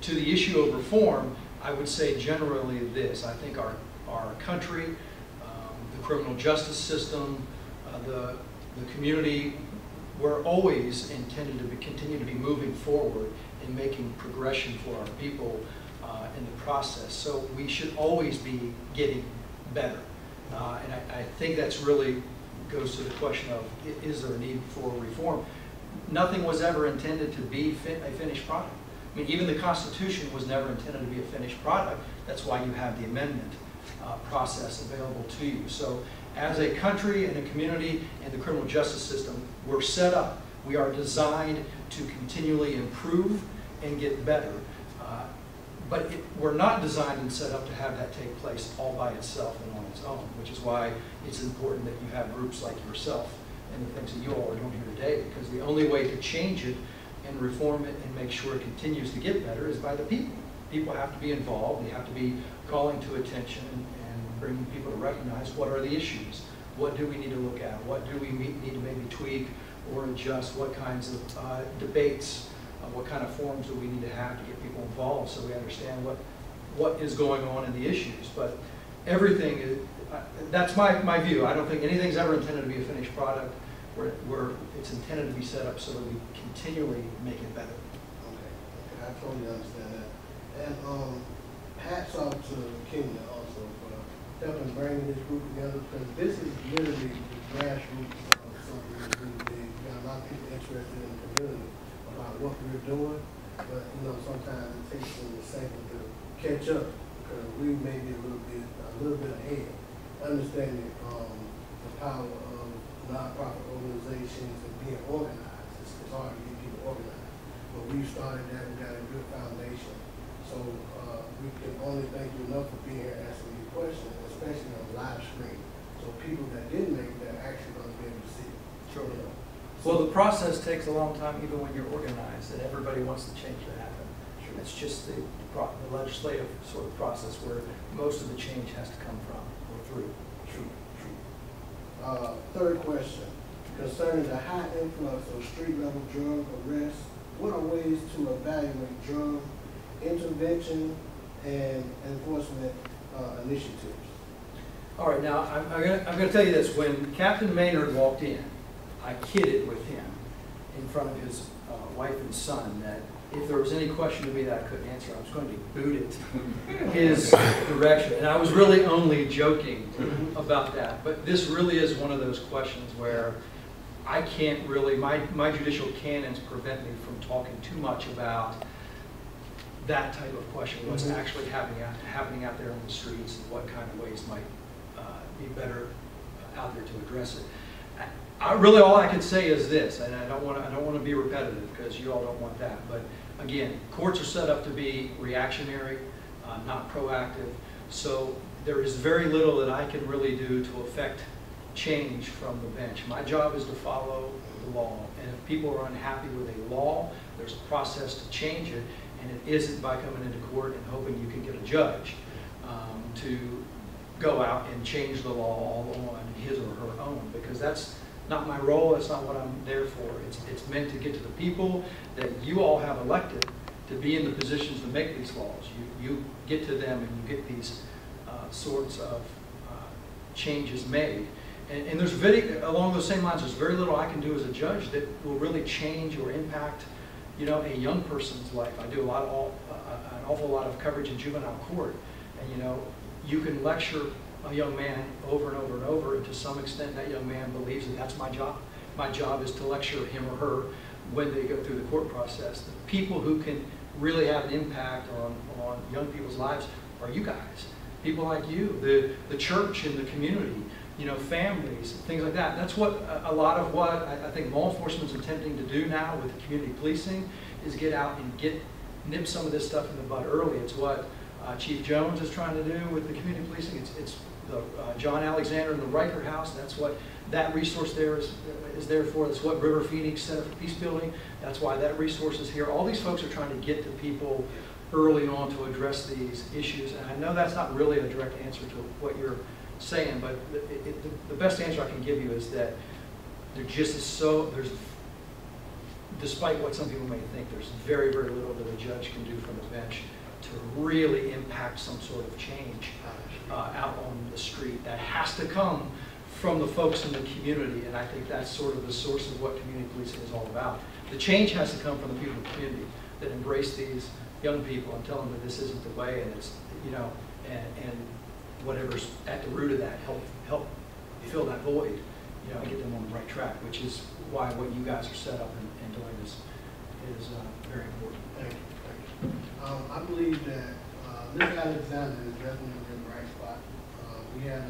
to the issue of reform, I would say generally this. I think our country, the criminal justice system, the community, we're always intended to continue to be moving forward and making progression for our people in the process. So we should always be getting better. And I think that's really goes to the question of, is there a need for reform? Nothing was ever intended to be a finished product. I mean, even the Constitution was never intended to be a finished product. That's why you have the amendment process available to you. So as a country and a community and the criminal justice system, we're set up. We are designed to continually improve and get better. But we're not designed and set up to have that take place all by itself and on its own, which is why it's important that you have groups like yourself and the things that you all are doing here today, because the only way to change it and reform it and make sure it continues to get better is by the people. People have to be involved. They have to be calling to attention and bringing people to recognize what are the issues. What do we need to look at? What do we need to maybe tweak or adjust? What kinds of debates, what kind of forums do we need to have to get people involved so we understand what is going on in the issues. But everything is, that's my view. I don't think anything's ever intended to be a finished product. Where it's intended to be set up so that we continually make it better. Okay, I totally understand that. And hats off to Kenya also for helping bring this group together, because this is literally the grassroots of something that's really big. We got a lot of people interested in the community about what we're doing, but sometimes it takes them a second to catch up because we may be a little bit ahead, understanding the power of nonprofit organizations and being organized. It's hard to get people organized, but we've started that. We've got a good foundation, so we can only thank you enough for being here answering these questions, especially on live stream, so people that didn't make it, they're actually going to be able to see it. Sure. Well, the process takes a long time, even when you're organized, and everybody wants the change to happen. Sure. It's just the legislative sort of process where most of the change has to come from or through. True. Third question, concerning the high influx of street-level drug arrests, what are ways to evaluate drug intervention and enforcement initiatives? All right, now I'm going to tell you this. When Captain Maynard walked in, I kidded with him in front of his wife and son that if there was any question to me that I couldn't answer, I was going to boot it his direction. And I was really only joking about that. But this really is one of those questions where I can't really, my judicial canons prevent me from talking too much about that type of question, what's actually happening out there on the streets and what kind of ways might be better out there to address it. Really, all I can say is this, and I don't want to be repetitive because you all don't want that. But again, courts are set up to be reactionary, not proactive. So there is very little that I can really do to affect change from the bench. My job is to follow the law, and if people are unhappy with a law, there's a process to change it, and it isn't by coming into court and hoping you can get a judge to go out and change the law all on his or her own, because that's not my role. That's not what I'm there for. It's meant to get to the people that you all have elected to be in the positions to make these laws. You get to them and you get these sorts of changes made. And there's along those same lines, there's very little I can do as a judge that will really change or impact, a young person's life. I do an awful lot of coverage in juvenile court, and you can lecture a young man over and over and over, and to some extent that young man believes that that's my job. My job is to lecture him or her when they go through the court process. The people who can really have an impact on young people's lives are you guys. People like you, the church and the community, families, things like that. That's what a lot of what I think law enforcement is attempting to do now with the community policing is get out and nip some of this stuff in the bud early. It's what Chief Jones is trying to do with the community policing. It's the John Alexander and the Riker House. That's what that resource there is there for. That's what River Phoenix Center for Peace Building. That's why that resource is here. All these folks are trying to get to people early on to address these issues. And I know that's not really a direct answer to what you're saying, but the best answer I can give you is that there just is despite what some people may think, there's very, very little that a judge can do from the bench edge to really impact some sort of change out on the street. That has to come from the folks in the community, and I think that's sort of the source of what community policing is all about. The change has to come from the people in the community that embrace these young people and tell them that this isn't the way, and it's, you know, and whatever's at the root of that, help fill that void, you know, and get them on the right track, which is why what you guys are set up and doing is very important. Thank you, thank you. I believe that Mr. Alexander is definitely in the right spot. We had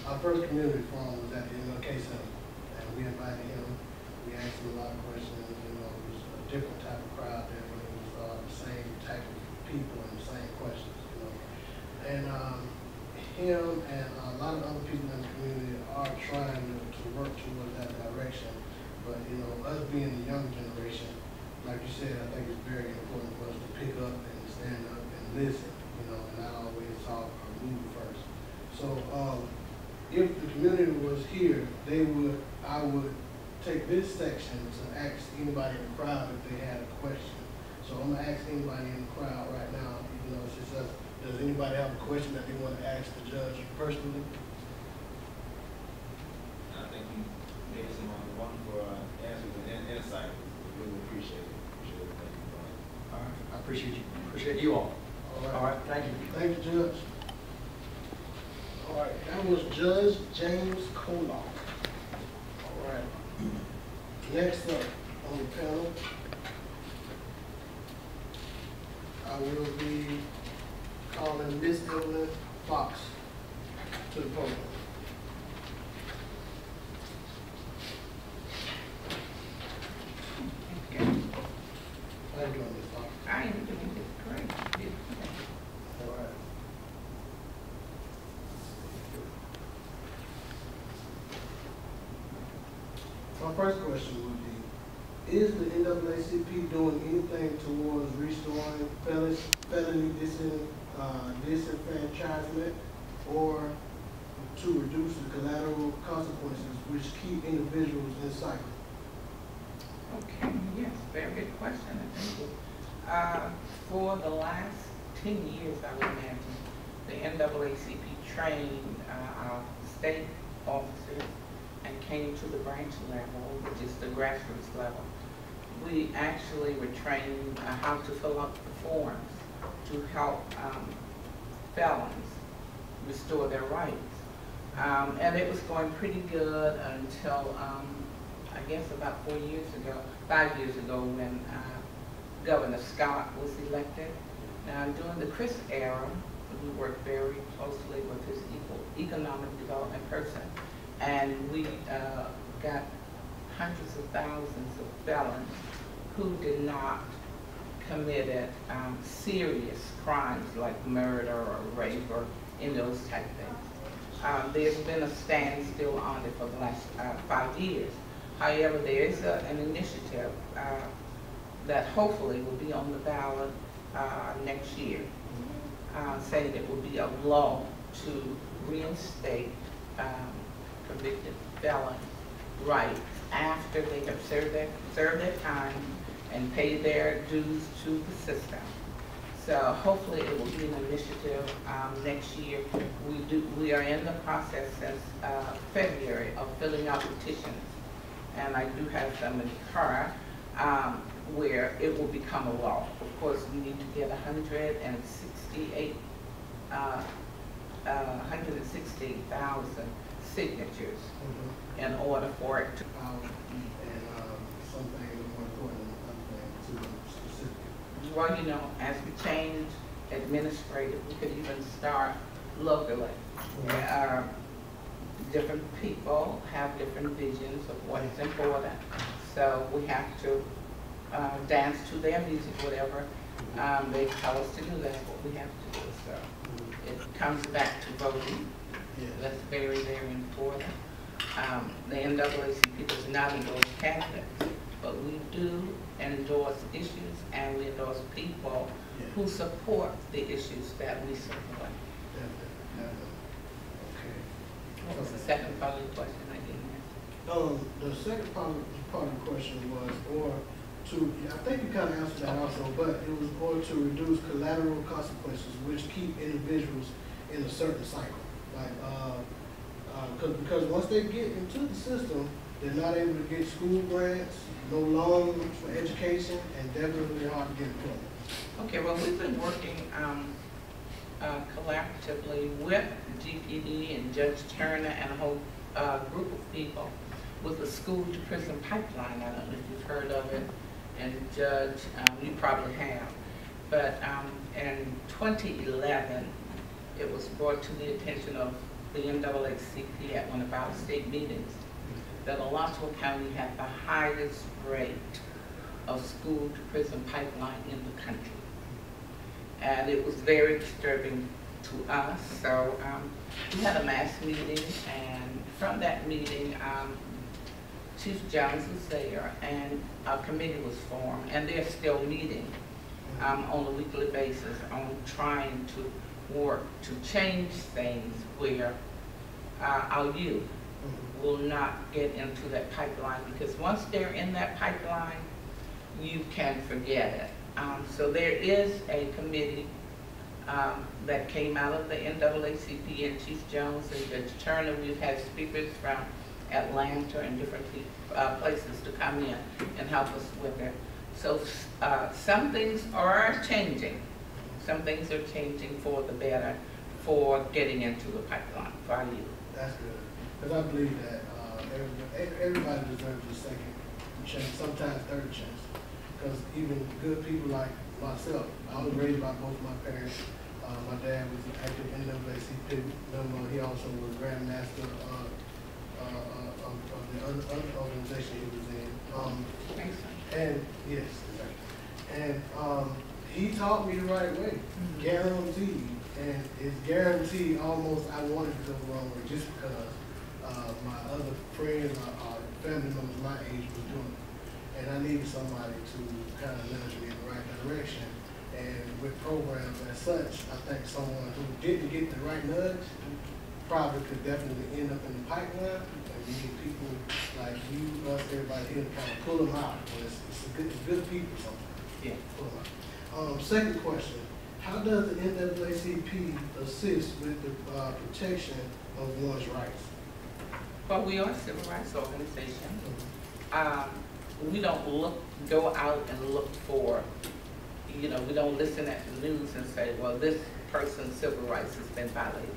our first community forum was at the MLK Center, and we invited him. We asked him a lot of questions. You know, it was a different type of crowd there, but it was the same type of people and the same questions. You know, and him and a lot of other people in the community are trying to work towards that direction. But you know, us being the young generation, like you said, I think it's very important for us to pick up and stand up and listen, you know, and not always talk or move first. So if the community was here, I would take this section to ask anybody in the crowd if they had a question. So I'm gonna ask anybody in the crowd right now, even though it's just us, does anybody have a question that they want to ask the judge personally? I think you gave some wonderful answers and insight. We really appreciate it. All right, I appreciate you all. All right, thank you. Thank you, Judge. All right, that was Judge James Koloff. All right. Next up on the panel, I will be calling Miss Evelyn Fox to the podium. How you doing, Miss Fox? I am doing this great. All right. My first question would be, is the NAACP doing anything towards restoring felony disenfranchisement or to reduce the collateral consequences which keep individuals in cycle? Okay, yes, very good question, I think. For the last 10 years, I would imagine, the NAACP trained our state officers and came to the branch level, which is the grassroots level. We actually were trained how to fill out the forms to help felons restore their rights. And it was going pretty good until, I guess about 5 years ago when Governor Scott was elected. Now during the Chris era, we worked very closely with his economic development person, and we got hundreds of thousands of felons who did not committed serious crimes like murder or rape or in those type things. There's been a standstill on it for the last 5 years. However, there is an initiative that hopefully will be on the ballot next year, saying it will be a law to reinstate convicted felons' rights after they have served their time and paid their dues to the system. So hopefully it will be an initiative next year. We are in the process since February of filling out petitions, and I do have some in the car where it will become a law. Of course, we need to get 160,000 signatures in order for it to. Something more important than other things to specific. Well, you know, as we change administrative, we could even start locally. Different people have different visions of what is important. So we have to dance to their music, whatever they tell us to do, that's what we have to do. So it comes back to voting. That's very, very important. The NAACP does not endorse candidates, but we do endorse issues and we endorse people who support the issues that we support. Okay. What was the second part of the question I didn't answer? The second part of the question was, or I think you kind of answered that also, but it was in order to reduce collateral consequences, which keep individuals in a certain cycle. Like, because once they get into the system, they're not able to get school grants, no loans for education, and definitely hard to get employment. Okay, well, we've been working collaboratively with GPD and Judge Turner and a whole group of people with the school to prison pipeline. I don't know if you've heard of it, and Judge, you probably have. But in 2011, it was brought to the attention of the NAACP at one of our state meetings that Alachua County had the highest rate of school to prison pipeline in the country. And it was very disturbing to us. So we had a mass meeting, and from that meeting, Chief Jones was there, and a committee was formed, and they're still meeting on a weekly basis on trying to work to change things where our youth will not get into that pipeline, because once they're in that pipeline, you can forget it. So there is a committee that came out of the NAACP and Chief Jones and Judge Turner. We've had speakers from Atlanta and different places to come in and help us with it. So some things are changing. Some things are changing for the better for getting into the pipeline for our youth. That's good. Because I believe that everybody deserves a second chance, sometimes third chance. Because even good people like myself, I was raised by both my parents. My dad was an active NAACP member. He also was Grandmaster of the other organization he was in. And yes, and he taught me the right way, guaranteed. And it's guaranteed almost I wanted to go the wrong way just because my other friends or family members my age was doing it. And I needed somebody to kind of nudge me in the right direction. And with programs as such, I think someone who didn't get the right nudge probably could definitely end up in the pipeline. And we need people like you, us, everybody here to kind of pull them out. But it's good people sometimes. Yeah. Pull them out. Second question. How does the NAACP assist with the protection of one's rights? Well, we are a civil rights organization. We don't go out and look for, we don't listen at the news and say, well, this person's civil rights has been violated.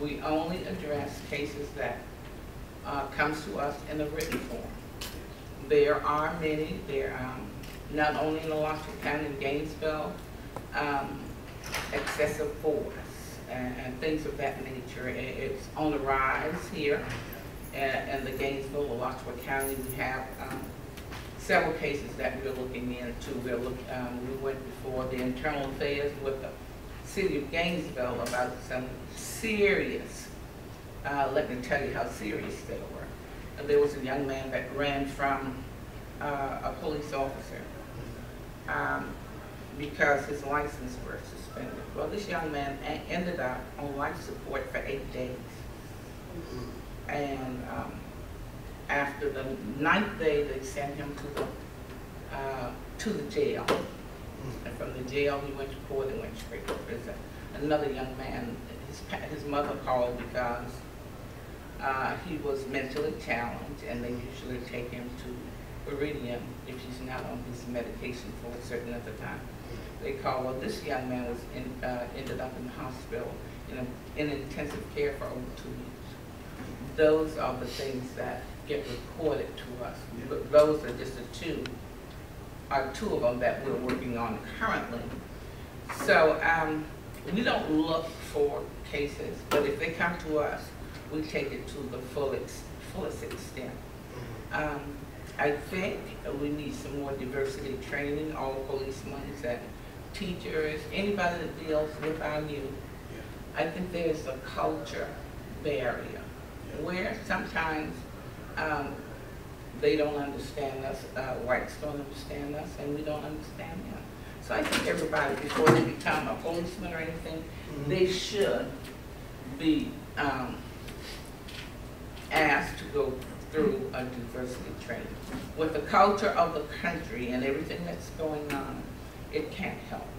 We only address cases that comes to us in a written form. There are many, not only in Alachua County, in Gainesville, excessive force and things of that nature. It's on the rise here in the Gainesville, Alachua County. We have several cases that we're looking into. We went before the Internal Affairs with the City of Gainesville about some serious, let me tell you how serious they were. And there was a young man that ran from a police officer because his license was suspended. Well, this young man ended up on life support for 8 days. And after the 9th day, they sent him to the jail. And from the jail, he went to court and went straight to prison. Another young man, his mother called because he was mentally challenged, and they usually take him to Iridium if he's not on his medication for a certain other time. They called, well, this young man was ended up in the hospital in intensive care for over 2 weeks. Those are the things that get reported to us. But those are just two of them that we're working on currently. So we don't look for cases, but if they come to us, we take it to the fullest extent. I think we need some more diversity training, all policemen and teachers, anybody that deals with our youth. I think there's a culture barrier where sometimes they don't understand us, whites don't understand us, and we don't understand them. So I think everybody, before they become a policeman or anything, they should be asked to go through a diversity training. With the culture of the country and everything that's going on, it can't help.